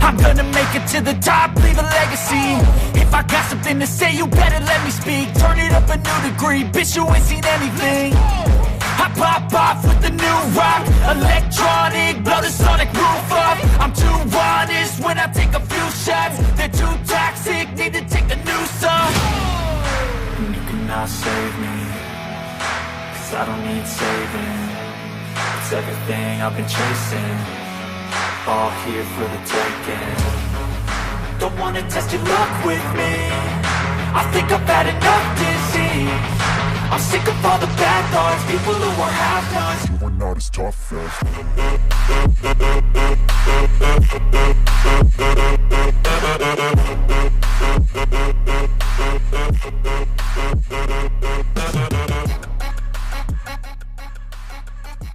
I'm gonna make it to the top, leave a legacy. If I got something to say, you better let me speak. Turn it up a new degree, bitch, you ain't seen anything. I pop off with the new rock, electronic, blow the sonic roof up. I'm too honest when I take a few shots. They're too toxic, need to take the noose off. And you cannot save me, 'cause I don't need saving. It's everything I've been chasing, all here for the taking. Don't wanna test your luck with me, I think I've had enough disease. I'm sick of all the bad thoughts, people who are half-nots. You are not as tough as